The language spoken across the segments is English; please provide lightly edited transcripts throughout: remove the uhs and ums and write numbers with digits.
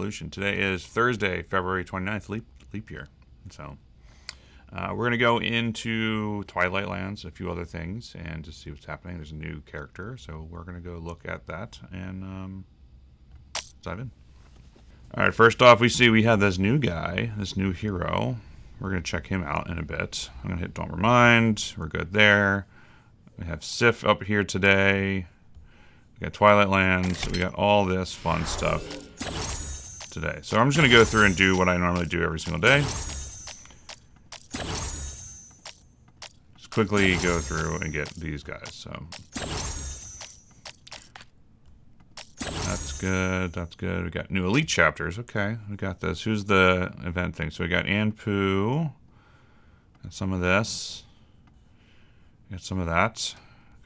Revolution. Today is Thursday, February 29th, leap year. So we're going to go into Twilight Lands, a few other things, and just see what's happening. There's a new character, so we're going to go look at that and dive in. All right, first off, we have this new guy, this new hero. We're going to check him out in a bit. I'm going to hit Don't Remind. We're good there. We have Sif up here today. We got Twilight Lands. We got all this fun stuff today. So I'm just going to go through and do what I normally do every single day. Just quickly go through and get these guys. So that's good. That's good. We got new elite chapters. Okay, we got this. Who's the event thing? So we got Anpu. Got some of this. Got some of that.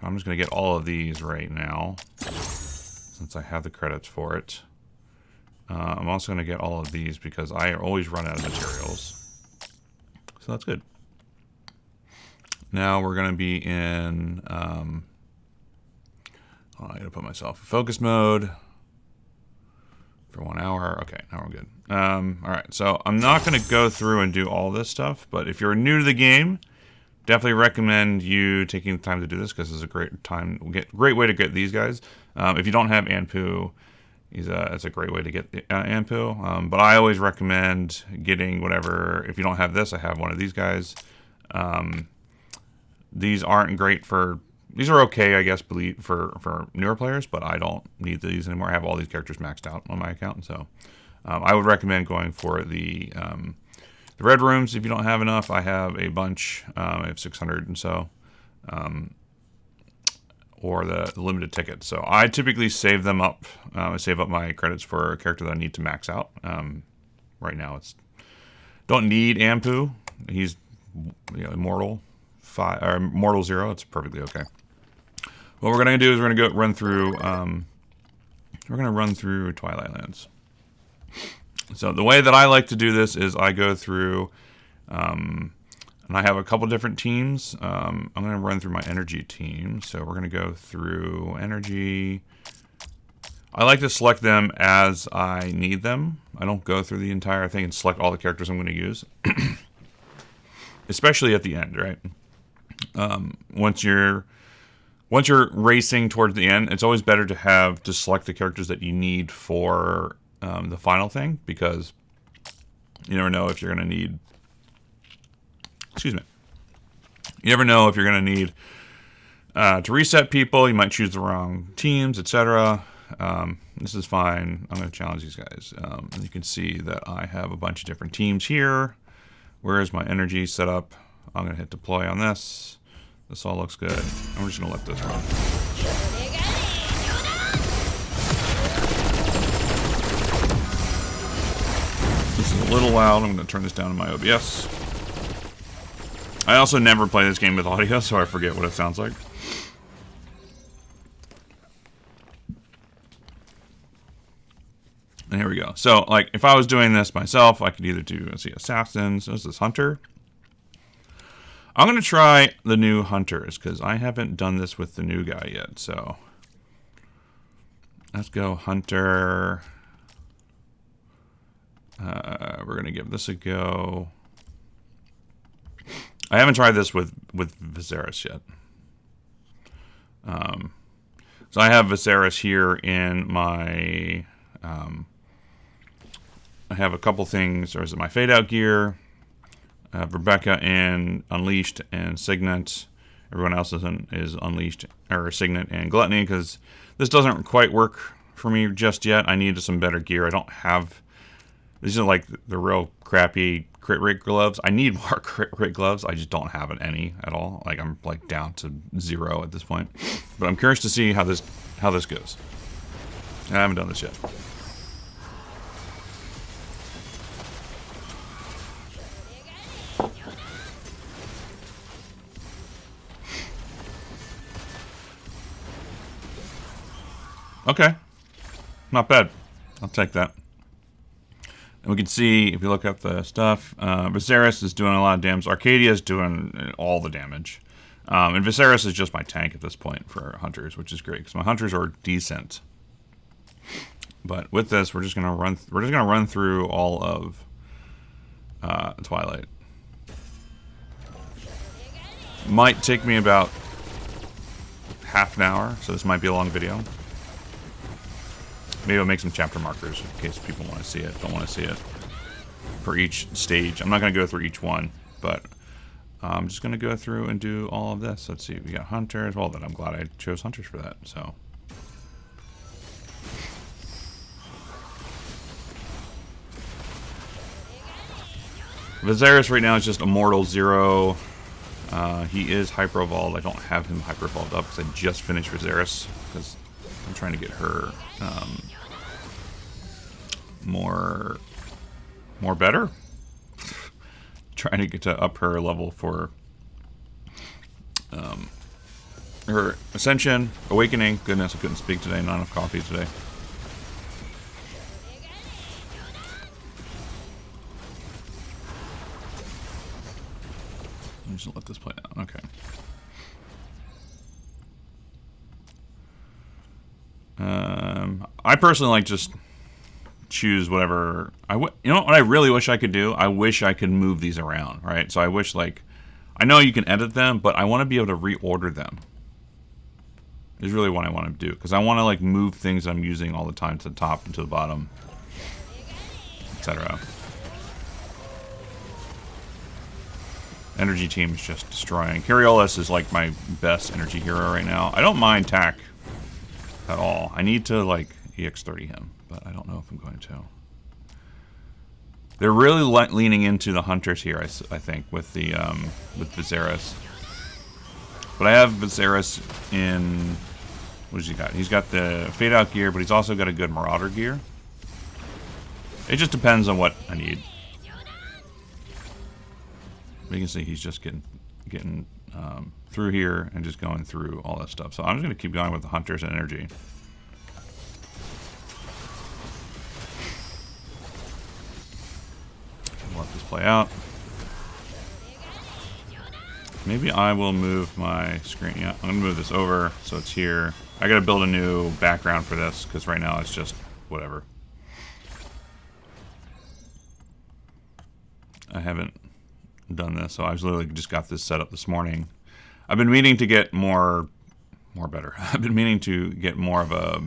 I'm just going to get all of these right now, since I have the credits for it. I'm also going to get all of these because I always run out of materials. So that's good. Now we're going to be in... I got to put myself in focus mode for 1 hour. Okay, now we're good. All right, so I'm not going to go through and do all this stuff, but if you're new to the game... definitely recommend you taking the time to do this because it's a great way to get these guys. If you don't have Anpu, it's a great way to get Anpu. But I always recommend getting whatever. If you don't have this, I have one of these guys. These aren't great for. These are okay, I guess, for newer players, but I don't need these anymore. I have all these characters maxed out on my account, so I would recommend going for the red rooms, if you don't have enough. I have a bunch. I have 600 and so. Or the limited tickets. So I typically save them up. I save up my credits for a character that I need to max out. Right now, don't need Anpu. He's Immortal 5 or Mortal 0. It's perfectly okay. What we're going to do is we're going to run through. We're going to run through Twilight Lands. So the way that I like to do this is I go through, and I have a couple different teams. I'm going to run through my energy team. So we're going to go through energy. I like to select them as I need them. I don't go through the entire thing and select all the characters I'm going to use. Especially at the end, right? Once you're racing towards the end, it's always better to select the characters that you need for the final thing, because you never know if you're going to need... Excuse me. You never know if you're going to need to reset people. You might choose the wrong teams, etc. This is fine. I'm going to challenge these guys. And you can see that I have a bunch of different teams here. Where is my energy set up? I'm going to hit deploy on this. This all looks good. I'm just going to let this run. This is a little loud. I'm going to turn this down in my OBS. I also never play this game with audio, so I forget what it sounds like. And here we go. So, like, if I was doing this myself, I could either do, let's see, Assassins. This is Hunter. I'm going to try the new Hunters, because I haven't done this with the new guy yet, so... Let's go Hunter... we're going to give this a go. I haven't tried this with Viserys yet. So I have Viserys here in my... I have a couple things. There's my Fade Out gear. I have Rebecca and Unleashed and Signet. Everyone else is Unleashed, or Signet and Gluttony, because this doesn't quite work for me just yet. I need some better gear. I don't have... These are like the real crappy crit rate gloves. I need more crit rate gloves. I just don't have any at all. Like, I'm like down to 0 at this point. But I'm curious to see how this goes. I haven't done this yet. Okay. Not bad. I'll take that. And we can see, if you look up the stuff, Viserys is doing a lot of damage. Arcadia is doing all the damage. And Viserys is just my tank at this point for Hunters, which is great, because my Hunters are decent. But with this, we're just gonna run through all of Twilight. Might take me about half an hour, so this might be a long video. Maybe I'll make some chapter markers in case people want to see it, don't want to see it. For each stage. I'm not going to go through each one, but I'm just going to go through and do all of this. Let's see, we got Hunters. Well, then I'm glad I chose Hunters for that, so. Viserys right now is just Immortal 0. He is Hyper Evolved. I don't have him Hyper Evolved up because I just finished Viserys because I'm trying to get her more better. Trying to get to up her level for her Ascension, Awakening. Goodness, I couldn't speak today. Not enough coffee today. I'm just gonna let this play out. Okay. I personally like just choose whatever you know what I really wish I could do? I wish I could move these around, right? So I wish, like, I know you can edit them, but I want to be able to reorder them. Is really what I want to do, because I want to like move things I'm using all the time to the top and to the bottom, etc. Energy team is just destroying. Coriolis is like my best energy hero right now. I don't mind Tack at all. I need to like EX30 him, but I don't know if I'm going to. They're really leaning into the Hunters here, I think, with the with Viserys. But I have Viserys in, what does he got? He's got the Fade Out gear, but he's also got a good Marauder gear. It just depends on what I need. You can see he's just getting through here and just going through all that stuff. So I'm just going to keep going with the Hunters and energy. Let this play out. Maybe I will move my screen. Yeah, I'm going to move this over so it's here. I got to build a new background for this because right now it's just whatever. I haven't done this, so I was literally just got this set up this morning. I've been meaning to get more better. I've been meaning to get more of a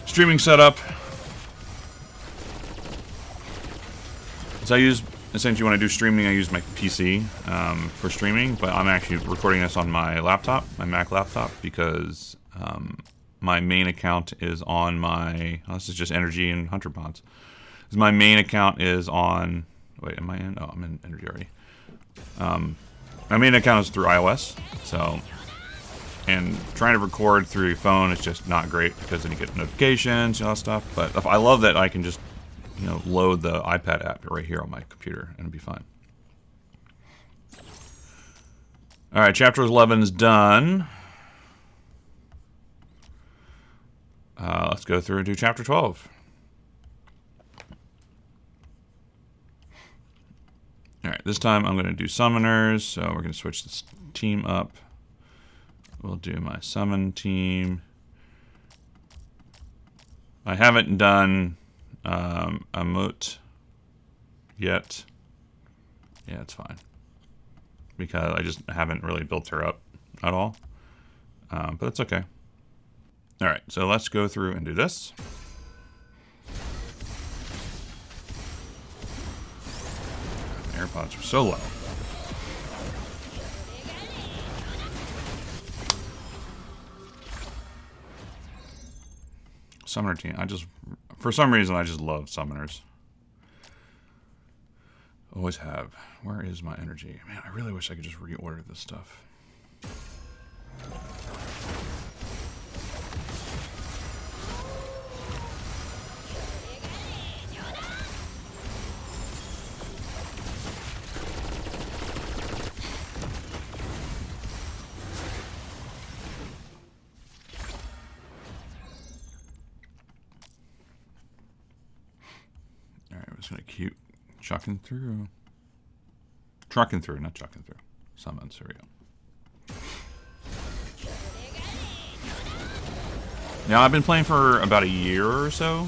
streaming setup. So I use, essentially when I do streaming, I use my PC for streaming, but I'm actually recording this on my laptop, my Mac laptop, because my main account is on my, this is just Energy and Hunter Pods. My main account is on, wait, am I in? Oh, I'm in Energy already. My main account is through iOS, so, and trying to record through your phone is just not great because then you get notifications and all that stuff, but I love that I can just, you know, load the iPad app right here on my computer and it'll be fine. Alright, chapter 11 is done. Let's go through and do chapter 12. Alright, this time I'm going to do summoners, so we're going to switch this team up. We'll do my summon team. I haven't done Amut yet. Yeah, it's fine. Because I just haven't really built her up at all. But it's okay. Alright, so let's go through and do this. AirPods are so low. Summoner team. For some reason, I just love summoners. Always have. Where is my energy? Man, I really wish I could just reorder this stuff. Just gonna keep chucking through. Trucking through, not chucking through. Summons, here we go. Now, I've been playing for about a year or so.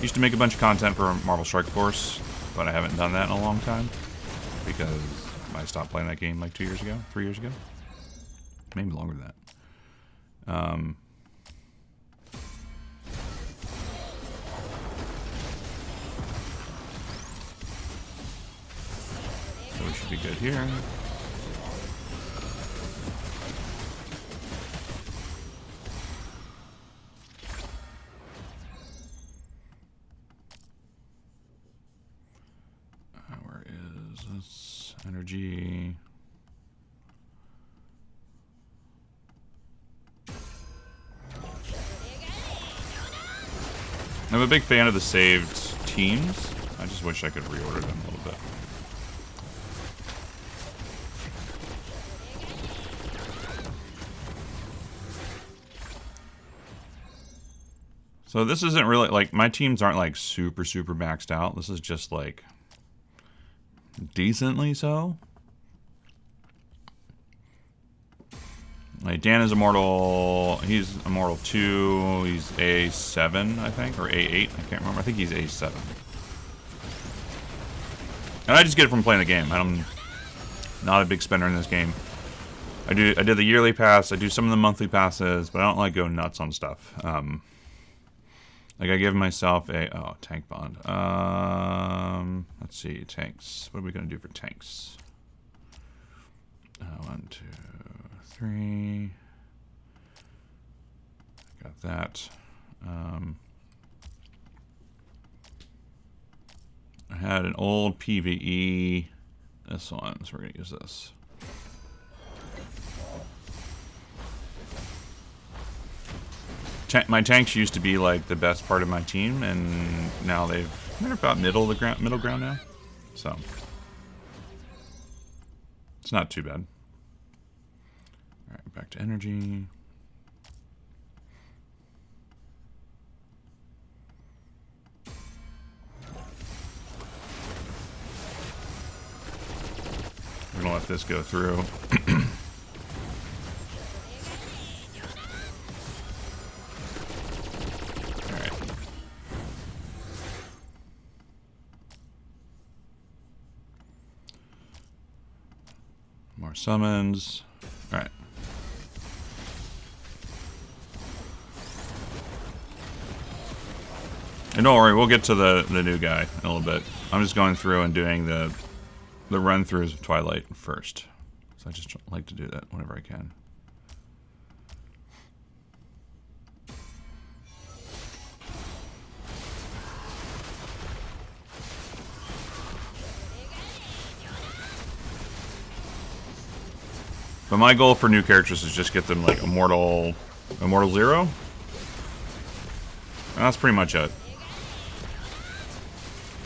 Used to make a bunch of content for Marvel Strike Force, but I haven't done that in a long time because I stopped playing that game like 2 years ago, 3 years ago, maybe longer than that. So we should be good here. Where is this energy? I'm a big fan of the saved teams. I just wish I could reorder them a little bit. So this isn't really, like, my teams aren't, like, super maxed out. This is just, like, decently so. Like, Dan is Immortal, he's Immortal 2, he's A7, I think, or A8, I can't remember. I think he's A7. And I just get it from playing the game. I'm not a big spender in this game. I did the yearly pass, I do some of the monthly passes, but I don't like go nuts on stuff. Like, I give myself a... tank bond. Let's see, tanks. What are we going to do for tanks? 1, 2, 3. Got that. I had an old PvE. This one, so we're going to use this. My tanks used to be like the best part of my team, and now they're about middle ground now. So it's not too bad. All right, back to energy. We're gonna let this go through. More summons. Alright. And don't worry, we'll get to the new guy in a little bit. I'm just going through and doing the run-throughs of Twilight first. So I just like to do that whenever I can. But my goal for new characters is just get them like Immortal 0. And that's pretty much it.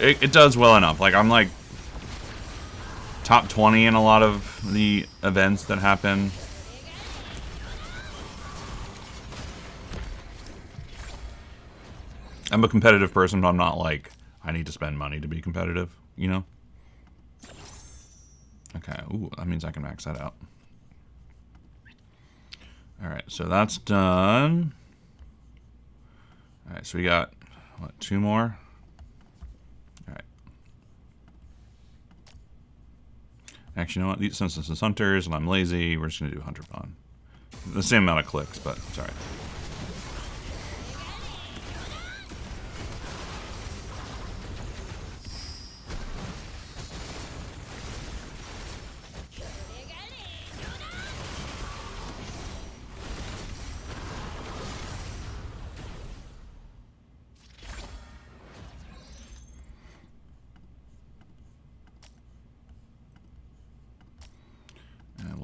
It does well enough. Like, I'm like top 20 in a lot of the events that happen. I'm a competitive person, but I'm not like, I need to spend money to be competitive, you know? Okay, ooh, that means I can max that out. Alright, so that's done. Alright, so we got, what, 2 more? Alright. Actually, you know what? Since this is Hunters and I'm lazy, we're just going to do Hunter Bond. The same amount of clicks, but it's alright.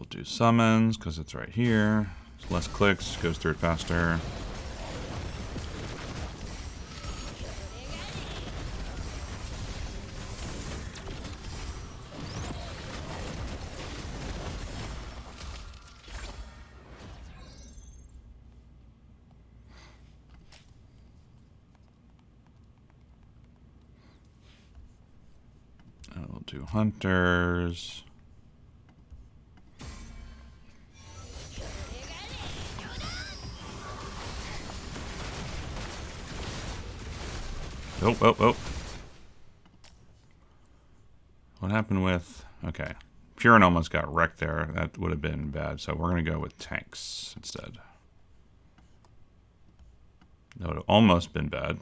Do summons because it's right here. It's less clicks, goes through it faster. And we'll do hunters. Oh, oh, oh. What happened with... Okay. Purin almost got wrecked there. That would have been bad. So we're going to go with tanks instead. That would have almost been bad.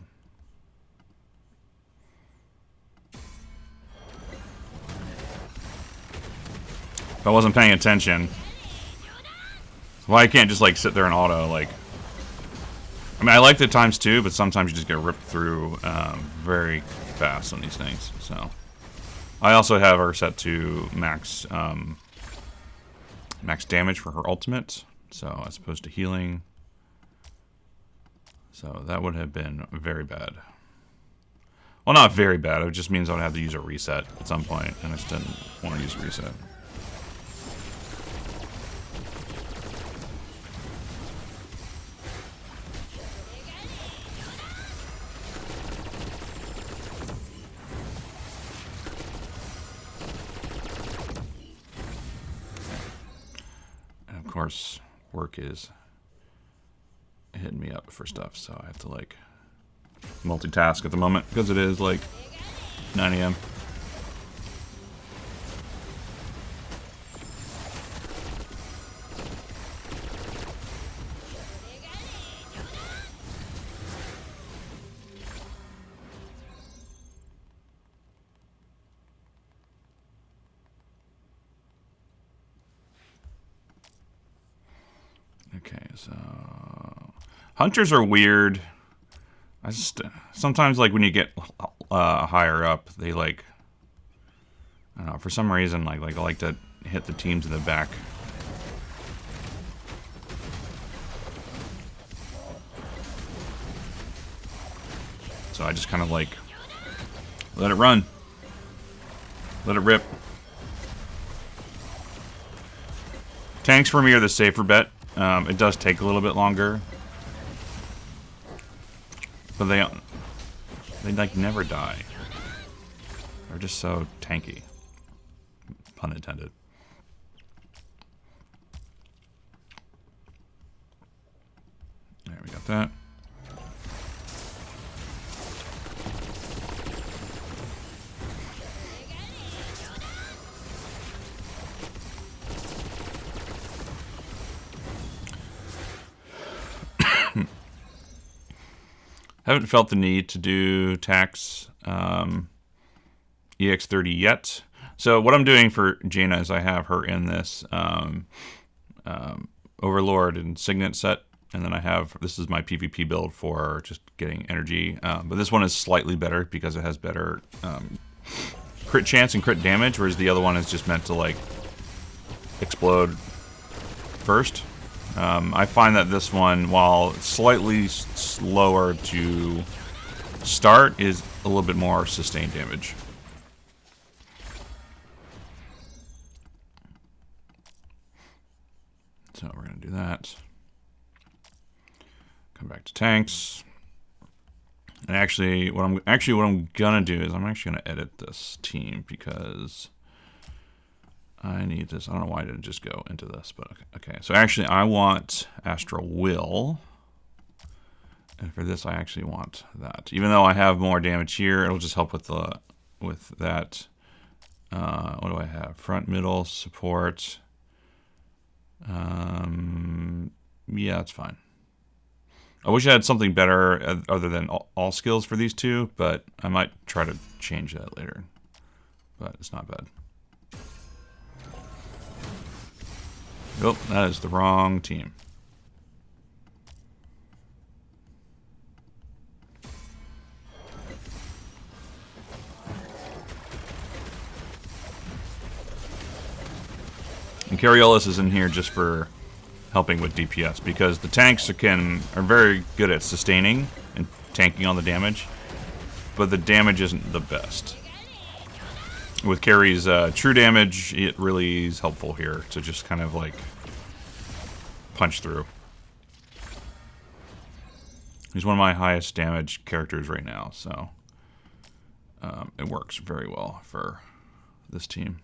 If I wasn't paying attention... Well, I can't just, like, sit there and auto, like... I mean, I like the ×2, but sometimes you just get ripped through very fast on these things, so... I also have her set to max max damage for her ultimate, so as opposed to healing. So that would have been very bad. Well, not very bad, it just means I would have to use a reset at some point, and I just didn't want to use a reset. Of course, work is hitting me up for stuff, so I have to like multitask at the moment because it is like 9 a.m. Okay, so hunters are weird. I just sometimes like when you get higher up, they like I don't know, for some reason like I like to hit the teams in the back. So I just kind of like let it run. Let it rip. Tanks for me are the safer bet. It does take a little bit longer, but they like never die. They're just so tanky, pun intended. There, we got that. Haven't felt the need to do tax EX30 yet. So what I'm doing for Jaina is I have her in this Overlord and Signet set, and then I have, this is my PvP build for just getting energy. But this one is slightly better because it has better crit chance and crit damage, whereas the other one is just meant to like explode first. I find that this one, while slightly slower to start, is a little bit more sustained damage. So we're going to do that. Come back to tanks. And actually, what I'm gonna do is I'm actually gonna edit this team because I need this. I don't know why I didn't just go into this, but okay. So actually, I want Astral Will, and for this, I actually want that. Even though I have more damage here, it'll just help with that. What do I have? Front, middle, support. Yeah, it's fine. I wish I had something better other than all skills for these two, but I might try to change that later. But it's not bad. Nope, that is the wrong team. And Cariolis is in here just for helping with DPS, because the tanks are very good at sustaining and tanking on the damage, but the damage isn't the best. With Carrie's true damage, it really is helpful here to just kind of like punch through. He's one of my highest damage characters right now, so it works very well for this team.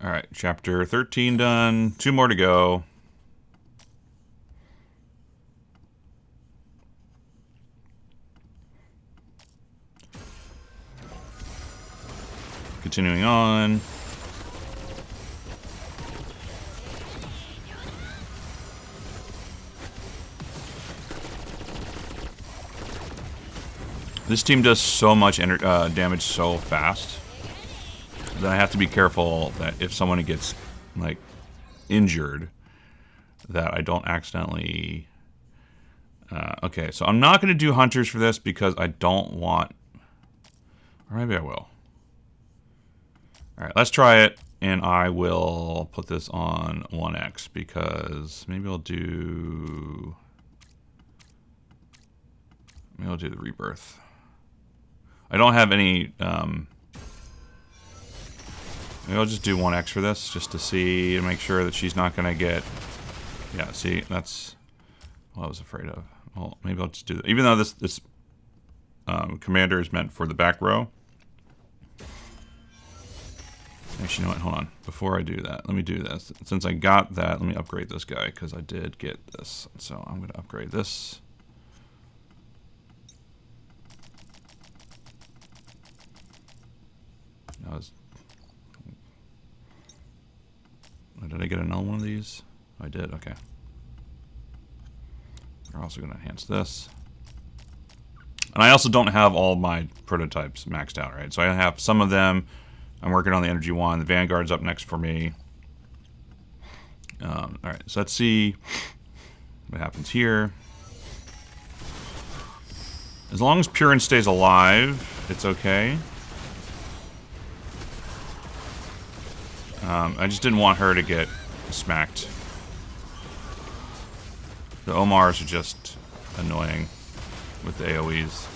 All right, chapter 13 done. 2 more to go. Continuing on. This team does so much damage so fast that I have to be careful that if someone gets like injured, that I don't accidentally. Okay, so I'm not going to do hunters for this because I don't want, or maybe I will. All right, let's try it, and I will put this on 1x because maybe I'll do the rebirth. I don't have any. Maybe I'll just do 1x for this, just to see and make sure that she's not going to get. Yeah, see, that's what I was afraid of. Well, maybe I'll just do that. Even though this commander is meant for the back row. Actually, you know what? Hold on. Before I do that, let me do this. Since I got that, let me upgrade this guy because I did get this. So I'm going to upgrade this. Did I get another one of these? I did, okay. We're also going to enhance this. And I also don't have all my prototypes maxed out, right? So I have some of them. I'm working on the energy one. The Vanguard's up next for me. Alright, so let's see what happens here. As long as Purin stays alive, it's okay. I just didn't want her to get smacked. The Omars are just annoying with the AoEs.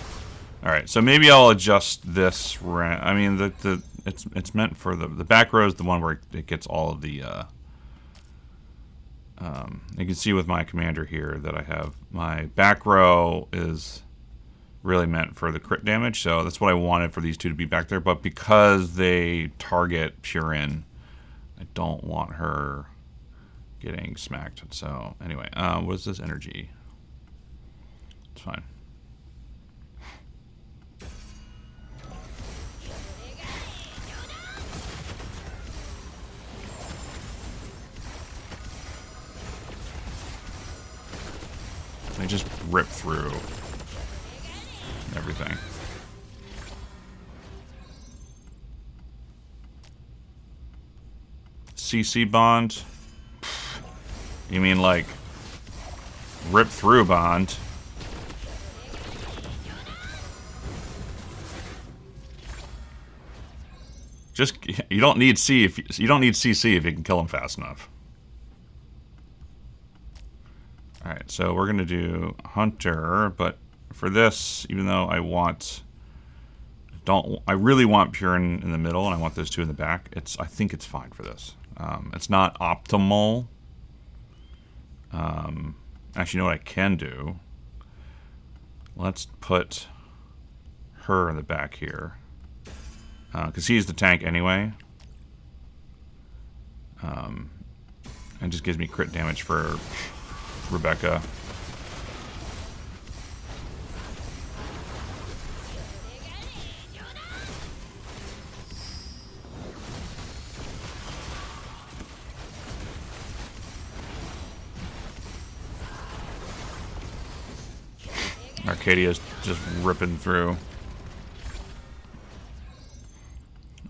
Alright, so maybe I'll adjust this. I mean, it's meant for the back row is the one where it gets all of the. You can see with my commander here that I have my back row is really meant for the crit damage, so that's what I wanted for these two to be back there. But because they target Purin, I don't want her getting smacked. So anyway, what is this energy? It's fine. They just rip through everything. CC bond? You mean like rip through bond? Just you don't need CC if you can kill him fast enough. All right, so we're gonna do Hunter, but for this, even though I really want Purin in the middle, and I want those two in the back. I think it's fine for this. It's not optimal. Actually, you know what I can do? Let's put her in the back here. Because he's the tank anyway. And just gives me crit damage for Rebecca. Arcadia's just ripping through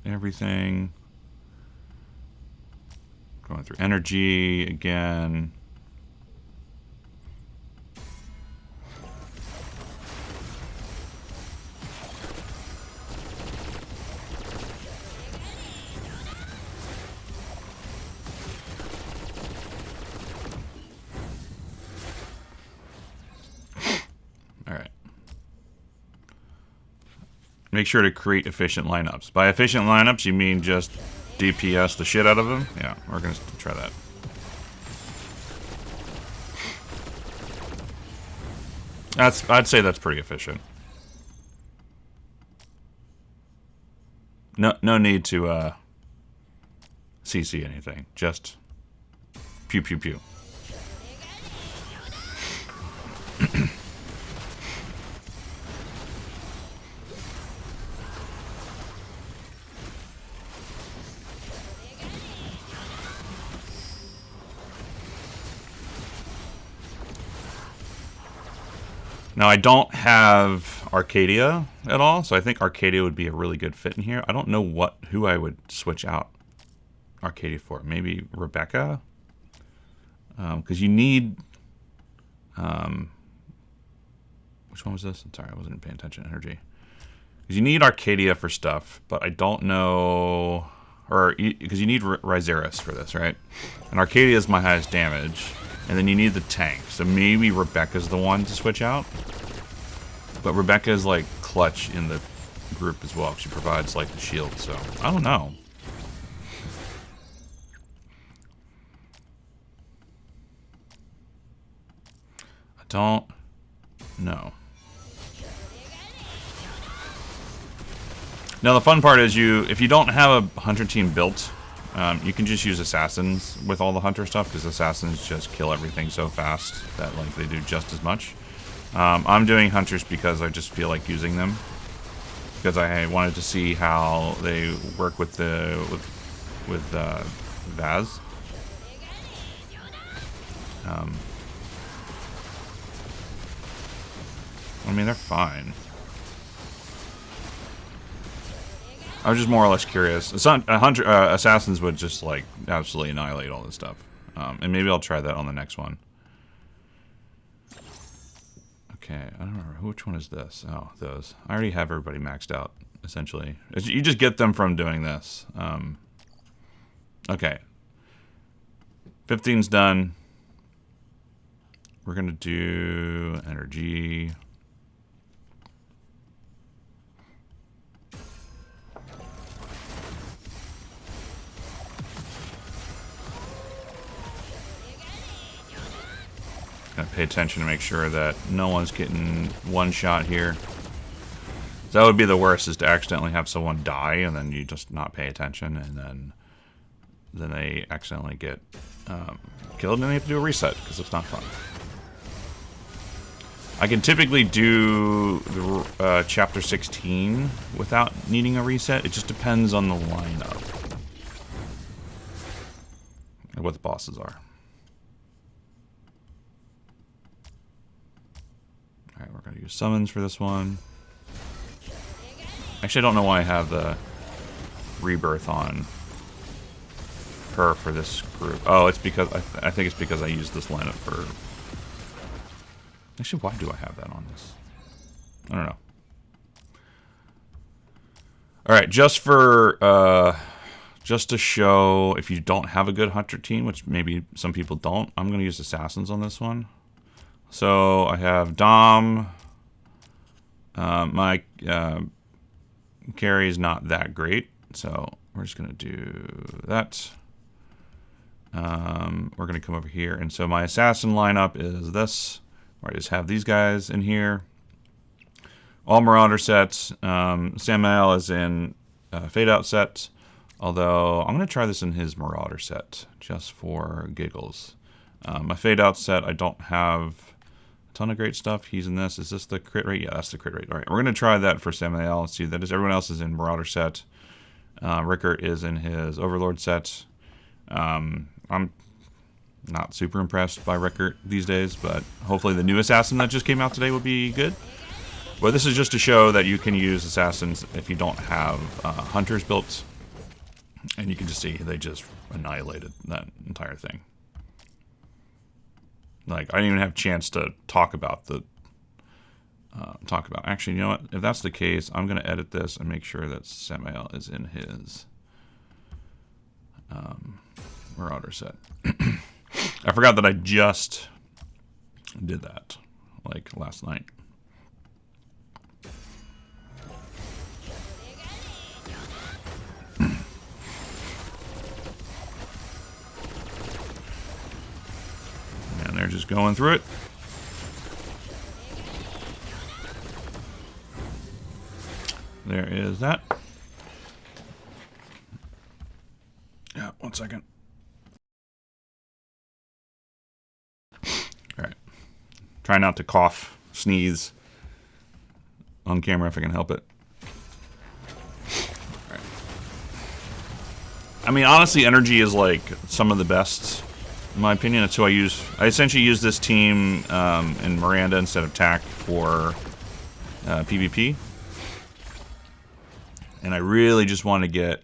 everything. Going through energy again. Make sure to create efficient lineups. By efficient lineups, you mean just DPS the shit out of them? Yeah, we're going to try that. I'd say that's pretty efficient. No need to CC anything. Just pew pew pew. Now, I don't have Arcadia at all, so I think Arcadia would be a really good fit in here. I don't know who I would switch out Arcadia for. Maybe Rebecca? Because you need... which one was this? I'm sorry, I wasn't paying attention to energy. Because you need Arcadia for stuff, but I don't know... Because you need Ryzeris for this, right? And Arcadia is my highest damage. And then you need the tank. So maybe Rebecca's the one to switch out. But Rebecca is like clutch in the group as well. She provides like the shield. So I don't know. I don't know. Now the fun part is if you don't have a hunter team built, you can just use assassins with all the hunter stuff, because assassins just kill everything so fast that like they do just as much. I'm doing hunters because I just feel like using them, because I wanted to see how they work with Vaz. I mean, they're fine. I was just more or less curious. Assassins would just like absolutely annihilate all this stuff, and maybe I'll try that on the next one. Okay, I don't remember which one is this. Oh, those. I already have everybody maxed out. Essentially, you just get them from doing this. Okay, 15's done. We're gonna do energy. Gotta pay attention to make sure that no one's getting one shot here. So that would be the worst, is to accidentally have someone die and then you just not pay attention, and then they accidentally get killed and then they have to do a reset, because it's not fun. I can typically do the chapter 16 without needing a reset. It just depends on the lineup and what the bosses are. Alright, we're going to use summons for this one. Actually, I don't know why I have the rebirth on her for this group. Oh, it's because I think it's because I used this lineup for... Actually, why do I have that on this? I don't know. Alright, just for... just to show if you don't have a good hunter team, which maybe some people don't, I'm going to use assassins on this one. So I have Dom. My carry is not that great, so we're just going to do that. We're going to come over here, and so my assassin lineup is this, where I just have these guys in here. All Marauder sets. Samael is in Fade Out set, although I'm going to try this in his Marauder set, just for giggles. My Fade Out set, I don't have ton of great stuff. He's in this. Is this the crit rate? Yeah, that's the crit rate. All right, we're going to try that for Samael. See, that is everyone else is in Marauder set. Rickert is in his Overlord set. I'm not super impressed by Rickert these days, but hopefully the new assassin that just came out today will be good. But this is just to show that you can use assassins if you don't have hunters built. And you can just see they just annihilated that entire thing. Like, I didn't even have a chance to talk about the... Actually, you know what? If that's the case, I'm going to edit this and make sure that Samael is in his Marauder set. I forgot that I just did that, like, last night. And they're just going through it. There is that. Yeah, one second. All right. Try not to cough, sneeze on camera if I can help it. All right. I mean, honestly, energy is like some of the best, in my opinion. That's who I use. I essentially use this team in Miranda instead of TAC for PvP. And I really just want to get...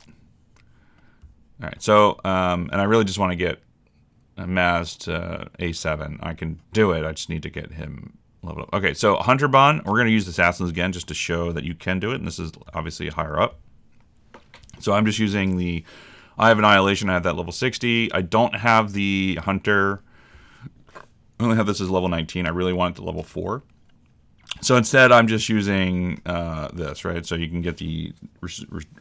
Alright, so, and I really just want to get Maz to A7. I can do it, I just need to get him leveled up. Okay, so Hunter Bond, we're going to use Assassins again just to show that you can do it, and this is obviously higher up. So I'm just using the... I have Annihilation, I have that level 60. I don't have the Hunter. I only have this as level 19. I really want it to level 4. So instead, I'm just using this, right? So you can get the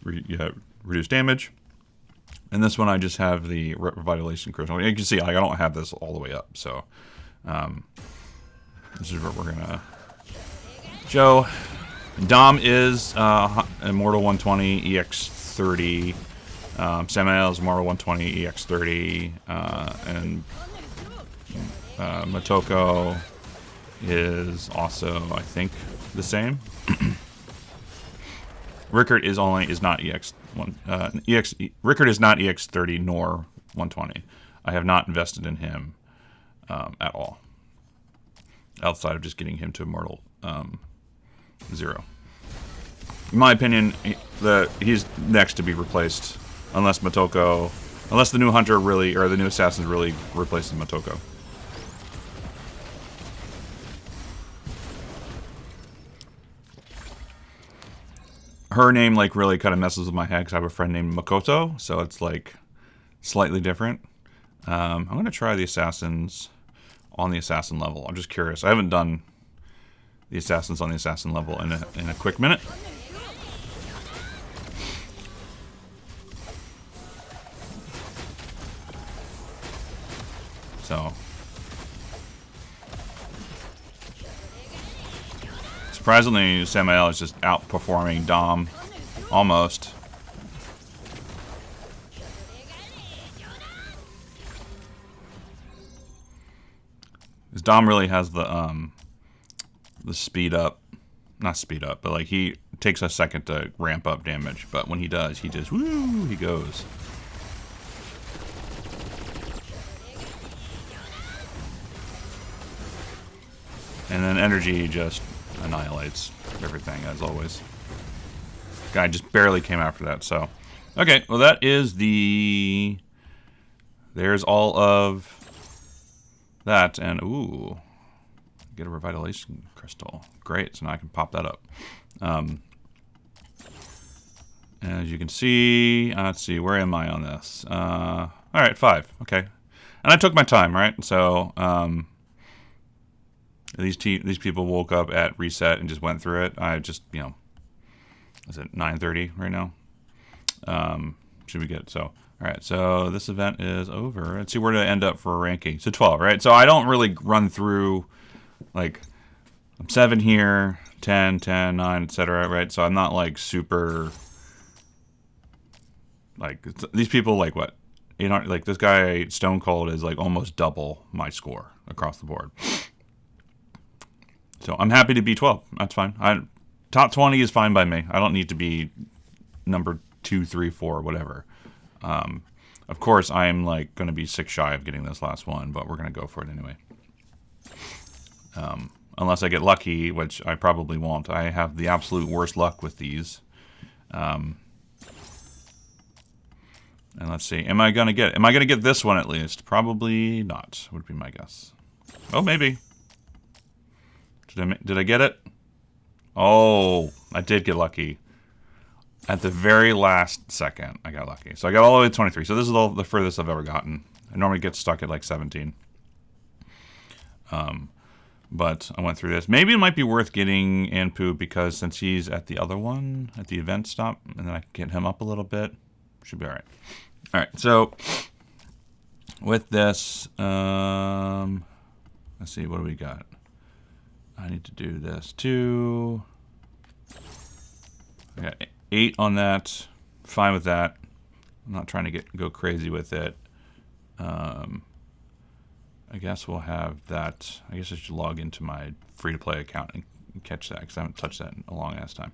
reduced damage. And this one, I just have the Revitalization Crystal. You can see, I don't have this all the way up. So this is what we're going to show. Dom is Immortal 120, EX30. Samael is Immortal 120, EX30. And Motoko is also, I think, the same. Rickard is not EX1. Rickard is not EX30 nor 120. I have not invested in him at all, outside of just getting him to Immortal 0. In my opinion, he's next to be replaced, unless the new Hunter really, or the new Assassin really replaces Motoko. Her name, like, really kind of messes with my head because I have a friend named Makoto, so it's, like, slightly different. I'm going to try the Assassins on the Assassin level. I'm just curious. I haven't done the Assassins on the Assassin level in a quick minute. So... surprisingly, Samael is just outperforming Dom, almost. Because Dom really has the speed up, not speed up, but like he takes a second to ramp up damage. But when he does, he just woo, he goes. And then energy just annihilates everything, as always. Guy just barely came after that, so... Okay, well that is the... There's all of that, and ooh... Get a Revitalization Crystal. Great, so now I can pop that up. As you can see... let's see, where am I on this? Alright, 5, okay. And I took my time, right? So, these people woke up at reset and just went through it. I just, you know, is it 9:30 right now? Should we get so? All right, so this event is over. Let's see where to end up for a ranking. So 12, right? So I don't really run through, like, I'm 7 here, 10, 10, 9, etc. Right? So I'm not like super, like these people like what? You know, like this guy Stone Cold is like almost double my score across the board. So I'm happy to be 12. That's fine. Top 20 is fine by me. I don't need to be number 2, 3, 4, whatever. Of course, I am like going to be 6 shy of getting this last one, but we're going to go for it anyway. Unless I get lucky, which I probably won't. I have the absolute worst luck with these. And let's see. Am I going to get this one at least? Probably not, would be my guess. Oh, maybe. Did I get it? Oh, I did get lucky. At the very last second, I got lucky. So I got all the way to 23. So this is the furthest I've ever gotten. I normally get stuck at like 17. But I went through this. Maybe it might be worth getting Anpu because since he's at the other one, at the event stop, and then I can get him up a little bit. Should be all right. All right, so with this, let's see, what do we got? I need to do this too. I got 8 on that. Fine with that. I'm not trying to go crazy with it. I guess we'll have that. I guess I should log into my free-to-play account and catch that, because I haven't touched that in a long ass time.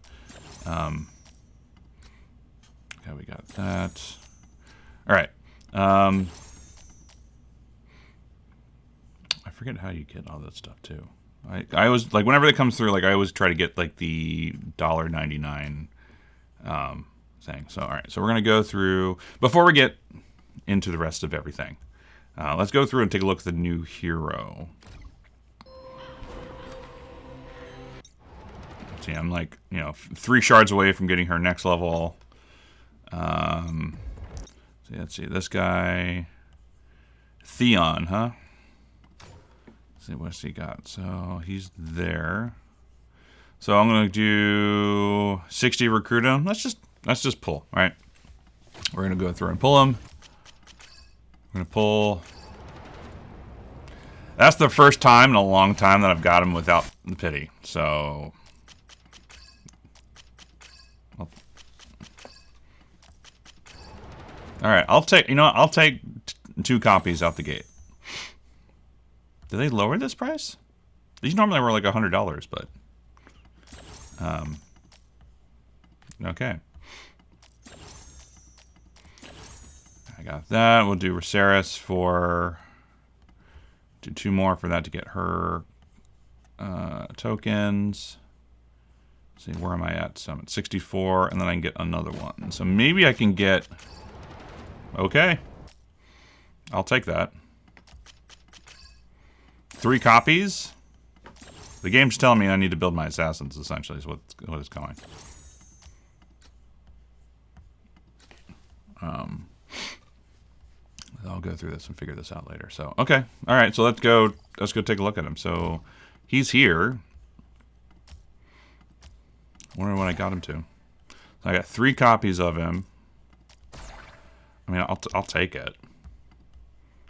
Okay, we got that. All right. I forget how you get all that stuff too. I always, like, whenever it comes through, like, I always try to get like the $1.99 thing. So all right, so we're gonna go through before we get into the rest of everything. Let's go through and take a look at the new hero. See, I'm like, 3 shards away from getting her next level. Let's see, this guy, Theon, huh? Let's see, what's he got? So he's there. So I'm gonna do 60 recruit him. Let's just pull, all right? We're gonna go through and pull him. We're gonna pull. That's the first time in a long time that I've got him without the pity. So. All right, I'll take 2 copies out the gate. Do they lower this price? These normally were like $100, but okay. I got that. We'll do Raceris do 2 more for that to get her tokens. Let's see, where am I at? So I'm at 64, and then I can get another one. So maybe I can get. Okay. I'll take that. 3 copies? The game's telling me I need to build my assassins, essentially, is what it's going. I'll go through this and figure this out later. So, okay. All right, so let's go take a look at him. So, he's here. I wonder what I got him to. So I got 3 copies of him. I mean, I'll take it.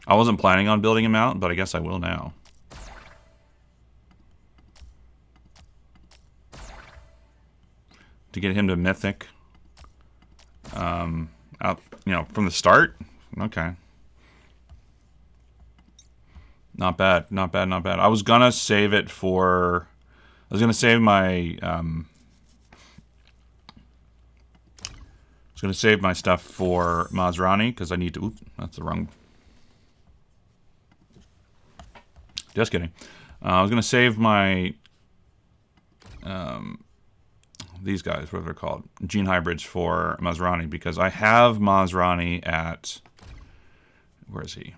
I wasn't planning on building him out, but I guess I will now. To get him to Mythic. Out, from the start? Okay. Not bad, not bad, not bad. I was gonna save it for. I was gonna save my. I was gonna save my stuff for Masrani because I need to. Oops, that's the wrong. Just kidding. I was gonna save my. These guys, what they're called, gene hybrids for Masrani, because I have Masrani at. Where is he?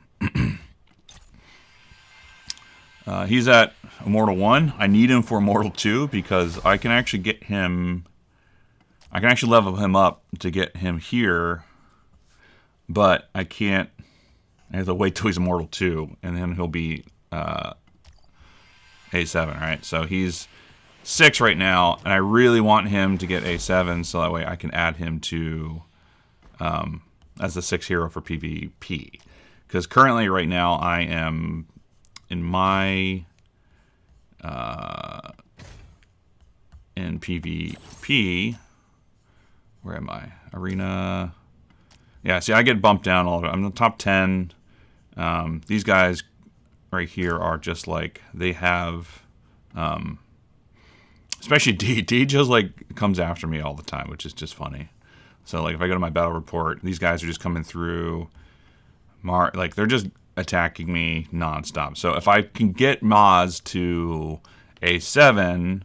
He's at Immortal 1. I need him for Immortal 2 because I can actually get him. I can actually level him up to get him here, but I can't. I have to wait till he's Immortal 2, and then he'll be A7, right? So he's 6 right now, and I really want him to get A7 so that way I can add him to as the 6th hero for PvP. Because currently, right now, I am in my in PvP. Where am I? Arena. Yeah, see, I get bumped down all of it. I'm in the top 10. These guys right here are just like, they have, especially D. D just like comes after me all the time, which is just funny. So like if I go to my battle report, these guys are just coming through. Like they're just attacking me nonstop. So if I can get Maz to A7,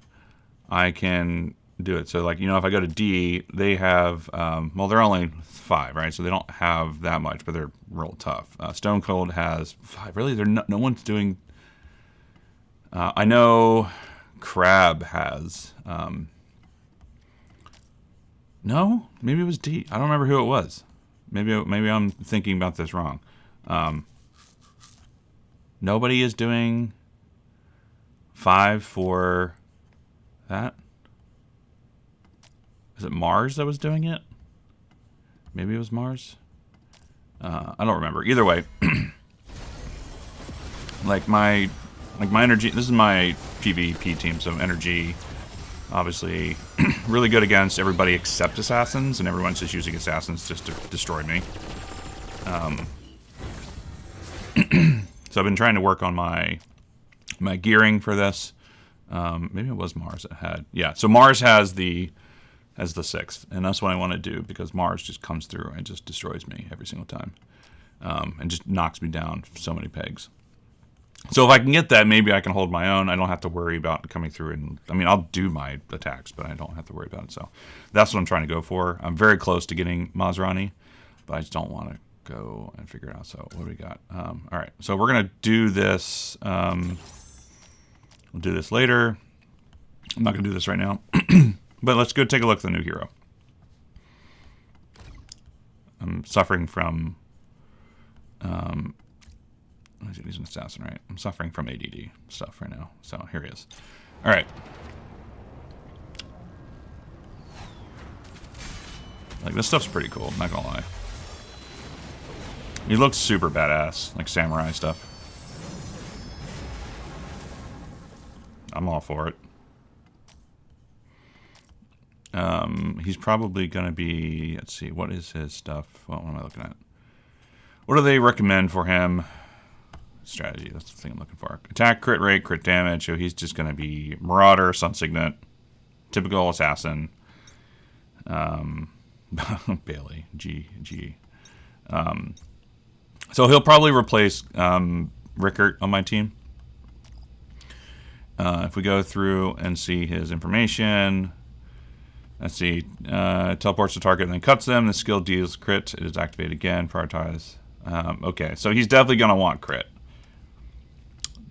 I can do it. So like, if I go to D, they have, well, they're only 5, right? So they don't have that much, but they're real tough. Stone Cold has 5. Really, they're no one's doing. I know Crab has. No, maybe it was D. I don't remember who it was. Maybe I'm thinking about this wrong. Nobody is doing 5 for that. Is it Mars that was doing it? Maybe it was Mars. I don't remember. Either way, like my energy. This is my PvP team, so energy. Obviously, really good against everybody except assassins, and everyone's just using assassins just to destroy me. So I've been trying to work on my gearing for this. Maybe it was Mars that had... Yeah, so Mars has the 6th, and that's what I want to do, because Mars just comes through and just destroys me every single time. And just knocks me down so many pegs. So if I can get that, maybe I can hold my own. I don't have to worry about coming through. And I mean, I'll do my attacks, but I don't have to worry about it. So that's what I'm trying to go for. I'm very close to getting Maserati, but I just don't want to go and figure it out. So what do we got? All right. So we're going to do this. We'll do this later. I'm not going to do this right now. But let's go take a look at the new hero. I'm suffering from... he's an assassin, right? I'm suffering from ADD stuff right now. So here he is. All right. Like, this stuff's pretty cool, I'm not gonna lie. He looks super badass, like samurai stuff. I'm all for it. He's probably gonna be, let's see, what is his stuff? What am I looking at? What do they recommend for him? Strategy, that's the thing I'm looking for. Attack, crit rate, crit damage. So he's just going to be Marauder, Sun Signet, typical assassin. Bailey, G. So he'll probably replace Rickert on my team. If we go through and see his information, let's see. Teleports to target and then cuts them. The skill deals crit. It is activated again. Prioritize. Okay, so he's definitely going to want crit.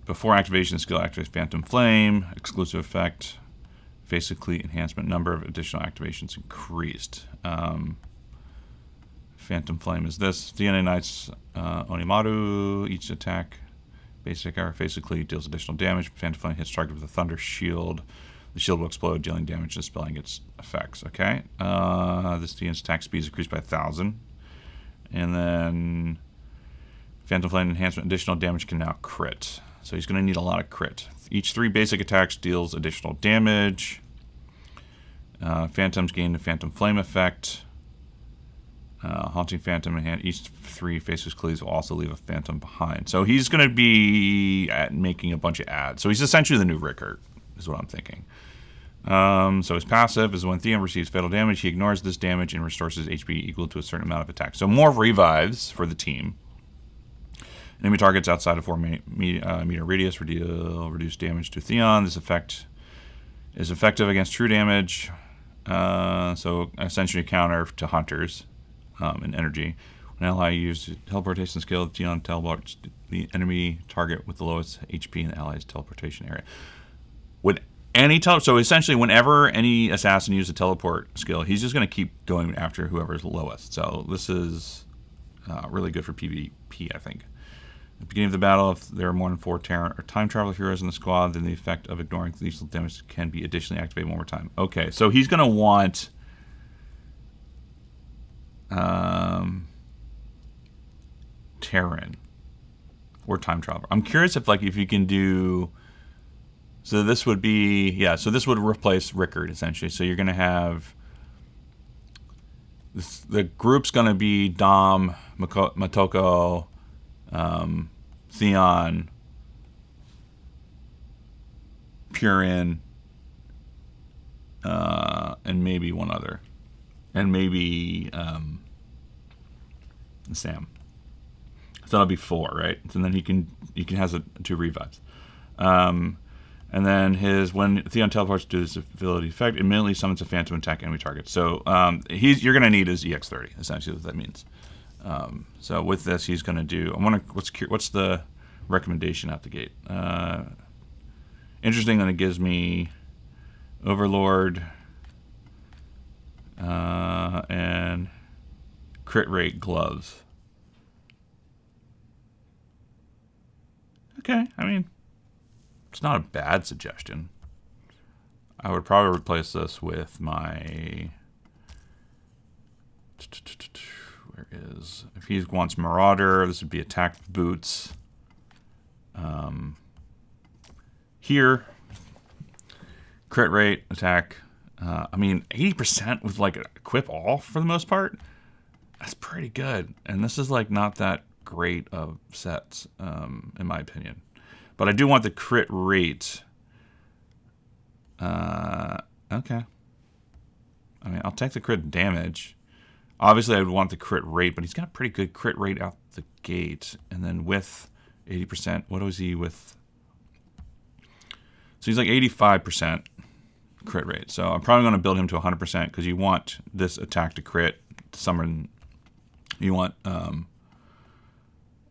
Before activation, skill activates Phantom Flame. Exclusive effect. Basically, enhancement. Number of additional activations increased. Phantom Flame is this. Theon ignites Onimaru. Each attack. Basic arrow basically deals additional damage. Phantom Flame hits target with a Thunder Shield. The shield will explode, dealing damage, dispelling its effects. Okay. This Theon's attack speed is increased by 1,000. And then Phantom Flame enhancement. Additional damage can now crit. So he's going to need a lot of crit. Each 3 basic attacks deals additional damage. Phantoms gain the Phantom Flame effect. Haunting Phantom and each 3 faceless cleaves will also leave a Phantom behind. So he's going to be making a bunch of adds. So he's essentially the new Rickert, is what I'm thinking. So his passive is when Theon receives fatal damage, he ignores this damage and restores his HP equal to a certain amount of attack. So more revives for the team. Enemy targets outside of 4 meter radius deal reduced damage to Theon. This effect is effective against true damage. So essentially a counter to hunters in energy. When an ally uses teleportation skill, Theon teleports the enemy target with the lowest HP in the ally's teleportation area. So essentially, whenever any assassin uses a teleport skill, he's just going to keep going after whoever's lowest. So this is really good for PvP, I think. At the beginning of the battle, if there are more than 4 time travel heroes in the squad, then the effect of ignoring lethal damage can be additionally activated one more time. Okay, so he's going to want Terran or time traveler. I'm curious if you can do. So this would be, yeah, so this would replace Rickert, essentially. So you're going to have, the group's going to be Dom, Matoko, Theon, Purin, and maybe one other. And maybe Sam. So that'll be 4, right? So then he can has 2 revives. And then when Theon teleports to this ability effect, immediately summons a phantom attack enemy target. So you're going to need his EX30, essentially what that means. So with this, he's going to do. What's the recommendation out the gate? Interesting that it gives me Overlord and crit rate gloves. Okay, I mean, it's not a bad suggestion. I would probably replace this with my. Where is. If he wants Marauder, this would be attack boots. Here. crit rate, attack. I mean, 80% with like equip all for the most part. That's pretty good. And this is like not that great of sets, in my opinion. But I do want the crit rate. Okay. I mean, I'll take the crit damage. Obviously, I would want the crit rate, but he's got a pretty good crit rate out the gate. And then with 80%, what was he with? So he's like 85% crit rate. So I'm probably going to build him to 100% because you want this attack to crit. Summon. You want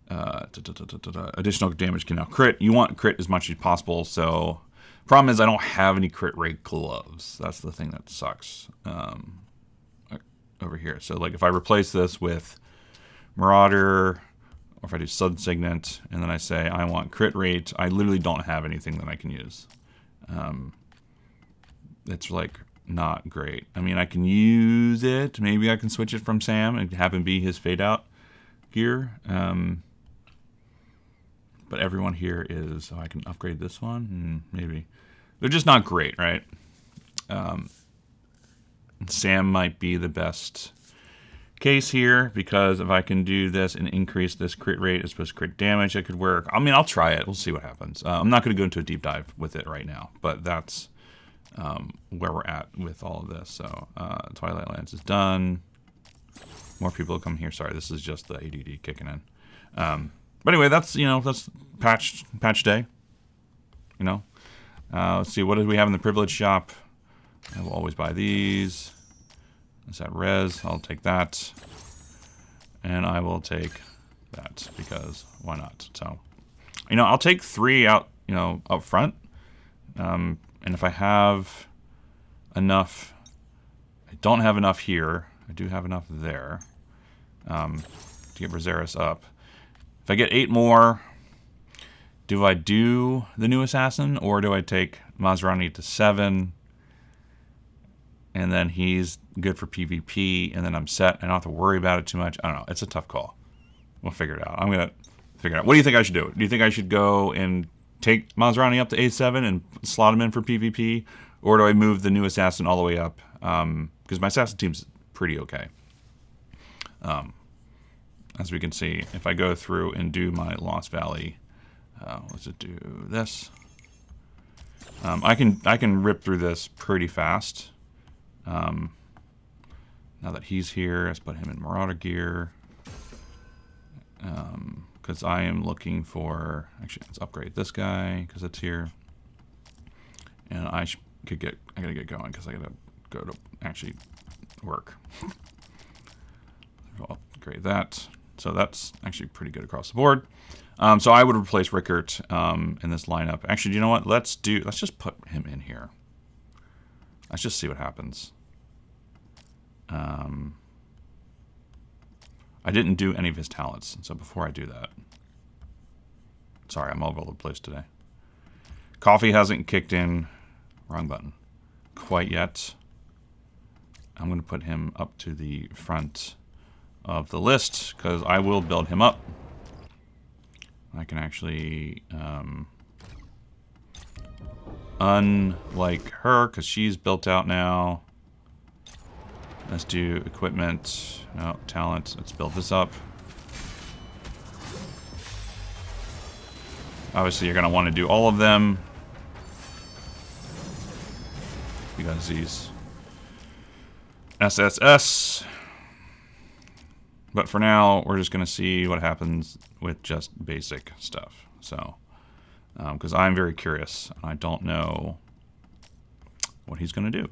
additional damage can now crit. You want crit as much as possible. So problem is I don't have any crit rate gloves. That's the thing that sucks over here. So like if I replace this with Marauder, or if I do Sudden Signet, and then I say I want crit rate, I literally don't have anything that I can use. It's like not great. I mean, I can use it. Maybe I can switch it from Sam and have him be his fade out gear. But everyone here is, I can upgrade this one. Maybe. They're just not great, right? Sam might be the best case here because if I can do this and increase this crit rate as opposed to crit damage, it could work. I mean, I'll try it. We'll see what happens. I'm not going to go into a deep dive with it right now, but that's where we're at with all of this. So Twilight Lance is done. More people come here. Sorry, this is just the ADD kicking in. But anyway, that's that's patch day. Let's see, what do we have in the privilege shop? I will always buy these. Is that res? I'll take that. And I will take that because why not? So, I'll take 3 out, up front. And if I have enough, I don't have enough here. I do have enough there to get Rosaris up. If I get 8 more, do I do the new assassin or do I take Maserati to 7? And then he's good for PvP, and then I'm set. I don't have to worry about it too much. I don't know. It's a tough call. We'll figure it out. I'm going to figure it out. What do you think I should do? Do you think I should go and take Maserati up to A7 and slot him in for PvP? Or do I move the new assassin all the way up? Because my assassin team's pretty okay. As we can see, if I go through and do my Lost Valley, let's just do this. I can rip through this pretty fast. Now that he's here, let's put him in Marauder gear. Because I am looking for... Actually, let's upgrade this guy because it's here. And I gotta get going because I gotta go to actually work. I'll upgrade that. So that's actually pretty good across the board. So I would replace Rickert in this lineup. Actually, you know what? Let's just put him in here. Let's just see what happens. I didn't do any of his talents, so before I do that... Sorry, I'm all over the place today. Coffee hasn't kicked in, wrong button, quite yet. I'm going to put him up to the front of the list, because I will build him up. I can actually... unlike her, because she's built out now. Let's do equipment. No, talent. Let's build this up. Obviously, you're going to want to do all of them. Because these SSS. But for now, we're just going to see what happens with just basic stuff. So, because I'm very curious. I don't know what he's going to do.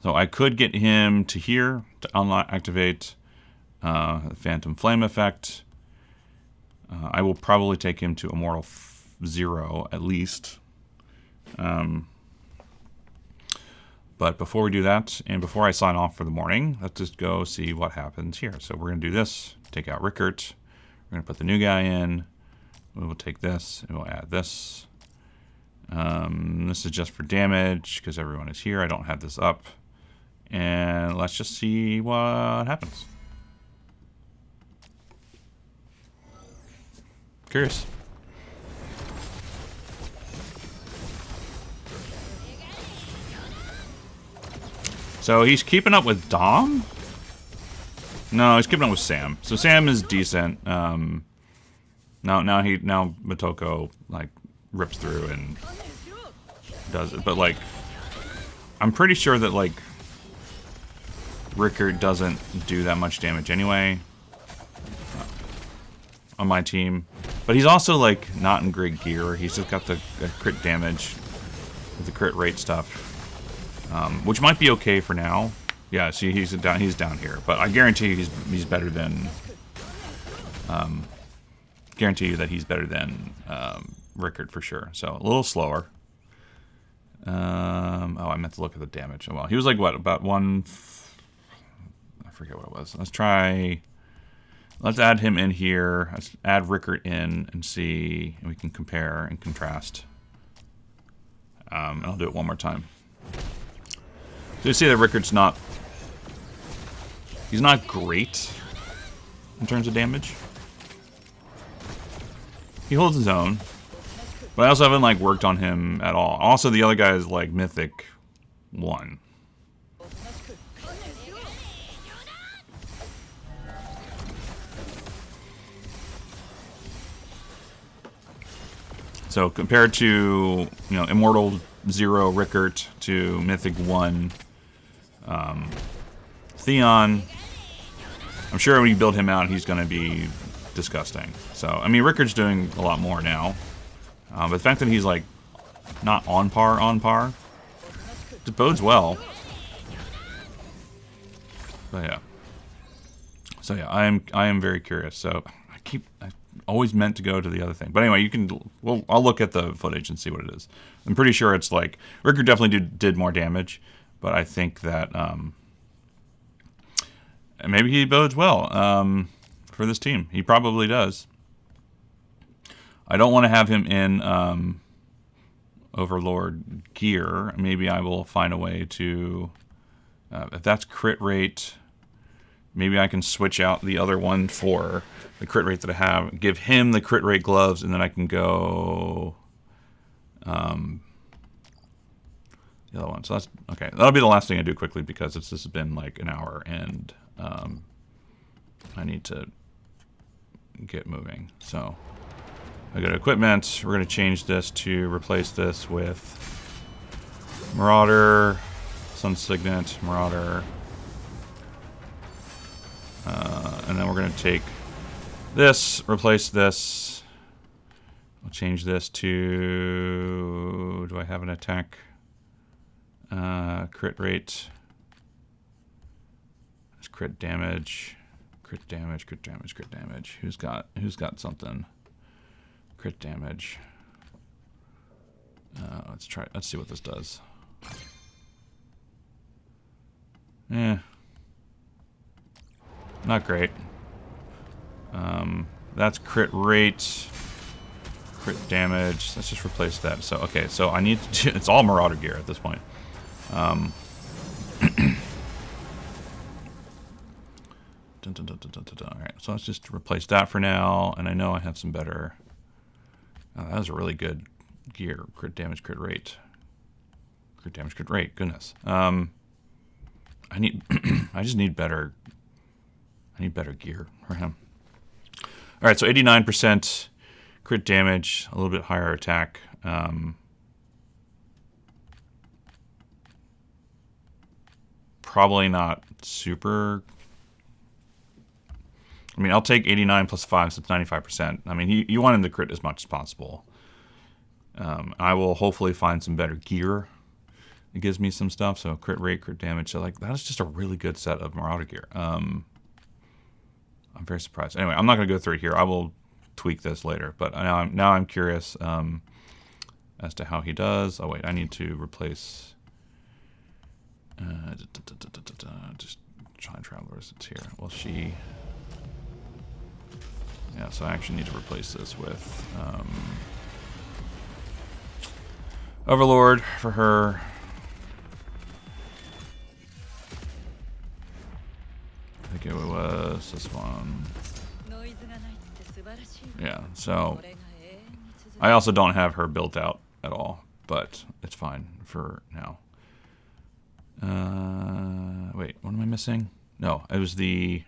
So I could get him to here to unlock, activate the Phantom Flame effect. I will probably take him to Immortal 0 at least. But before we do that, and before I sign off for the morning, let's just go see what happens here. So we're going to do this, take out Rickert. We're going to put the new guy in. We will take this, and we'll add this. This is just for damage, because everyone is here. I don't have this up. And let's just see what happens. Curious. So he's keeping up with Dom? No, he's keeping up with Sam. So Sam is decent. Now Motoko like rips through and does it. But like, I'm pretty sure that like Rickard doesn't do that much damage anyway on my team. But he's also like not in great gear. He's just got the crit damage with the crit rate stuff, which might be okay for now. Yeah, see, he's down here, but I guarantee you he's better than. Guarantee you that he's better than Rickard for sure. So a little slower. Oh, I meant to look at the damage. Oh, well, he was like what, about one? I forget what it was. Let's add him in here. Let's add Rickard in and see, and we can compare and contrast. And I'll do it one more time. So you see that Rickard's not. He's not great in terms of damage. He holds his own, but I also haven't like worked on him at all. Also, the other guy is like Mythic 1. So compared to Immortal 0 Rickard to Mythic 1 Theon, I'm sure when you build him out, he's going to be disgusting. So, I mean, Rickard's doing a lot more now. But the fact that he's, like, not on par, it bodes well. But, yeah. So, yeah, I am very curious. So, I always meant to go to the other thing. But anyway, I'll look at the footage and see what it is. I'm pretty sure it's, like, Rickard definitely did more damage. But I think that, maybe he bodes well for this team. He probably does. I don't want to have him in Overlord gear. Maybe I will find a way to... if that's crit rate, maybe I can switch out the other one for the crit rate that I have. Give him the crit rate gloves, and then I can go... the other one. So that's... Okay, that'll be the last thing I do quickly because this has been like an hour, and I need to get moving. So I go to equipment. We're going to change this to replace this with Marauder, Sun Signet, Marauder, and then we're going to take this, replace this. I'll change this to, do I have an attack? Crit rate. It's crit damage. Crit damage, crit damage, crit damage. Who's got something? Crit damage. Let's see what this does. Not great. That's crit rate. Crit damage. Let's just replace that. So okay, so I need to do, it's all Marauder gear at this point. Alright, so let's just replace that for now, and I know I have some better... that was a really good gear. Crit damage, crit rate. Crit damage, crit rate, goodness. I just need better... I need better gear for him. Alright, so 89% crit damage, a little bit higher attack. Probably not super... I mean, I'll take 89 plus 5, so it's 95%. I mean, you want him to crit as much as possible. I will hopefully find some better gear. It gives me some stuff, so crit rate, crit damage. So, like, that is just a really good set of Marauder gear. I'm very surprised. Anyway, I'm not going to go through it here. I will tweak this later. But now I'm curious as to how he does. Oh, wait, I need to replace... just Time Travelers, it's here. Well, she... Yeah, so I actually need to replace this with Overlord for her. I think it was this one. Yeah, so I also don't have her built out at all, but it's fine for now. missing? No, it was the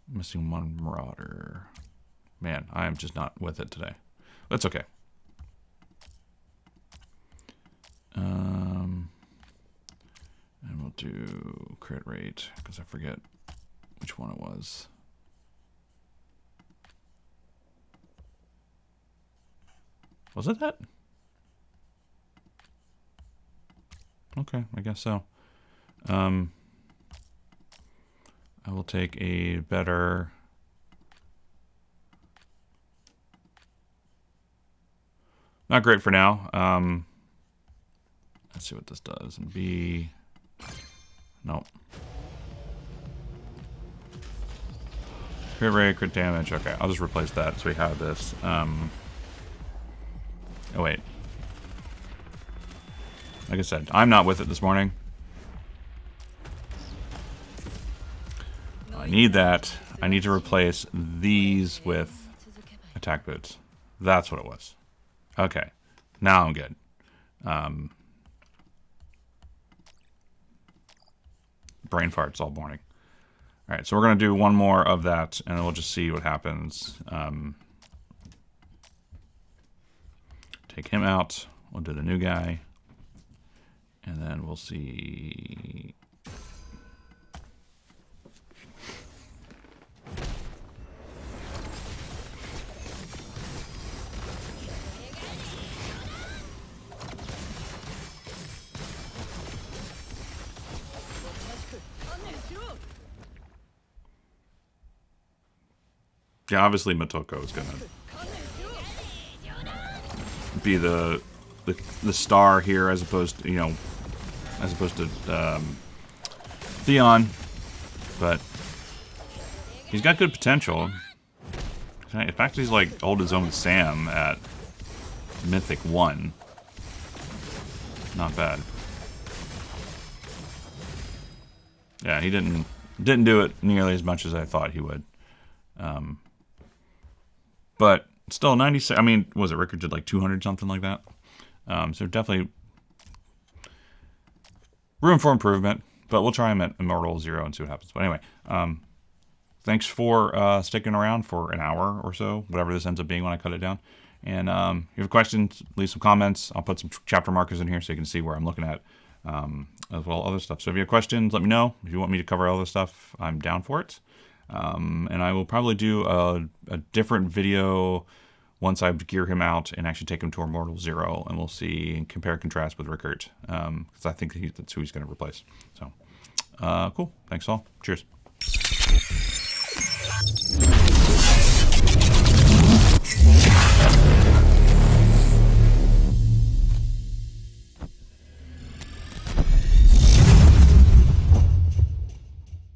missing one Marauder. Man, I am just not with it today. That's okay. And we'll do crit rate because I forget which one it was. Was it that? Okay, I guess so. I will take a better... Not great for now. Let's see what this does. And B... Nope. Crit rate, crit damage. Okay, I'll just replace that so we have this. Oh, wait. Like I said, I'm not with it this morning. I need that. I need to replace these with attack boots. That's what it was. Okay. Now I'm good. Brain farts all morning. All right, so we're going to do one more of that, and then we'll just see what happens. Take him out. We'll do the new guy. And then we'll see... Yeah, obviously Motoko is gonna be the star here, as opposed to, Theon, but he's got good potential. In fact, he's like hold his own Sam at Mythic 1. Not bad. Yeah, he didn't do it nearly as much as I thought he would. But still, 96. I mean, was it Rickard did like 200 something like that? So definitely room for improvement. But we'll try him at Immortal 0 and see what happens. But anyway, thanks for sticking around for an hour or so, whatever this ends up being when I cut it down. And if you have questions, leave some comments. I'll put some chapter markers in here so you can see where I'm looking at, as well as other stuff. So if you have questions, let me know. If you want me to cover all this stuff, I'm down for it. And I will probably do a different video once I gear him out and actually take him to Immortal 0, and we'll see and compare and contrast with Rickard, because I think that's who he's going to replace. So, cool. Thanks all. Cheers.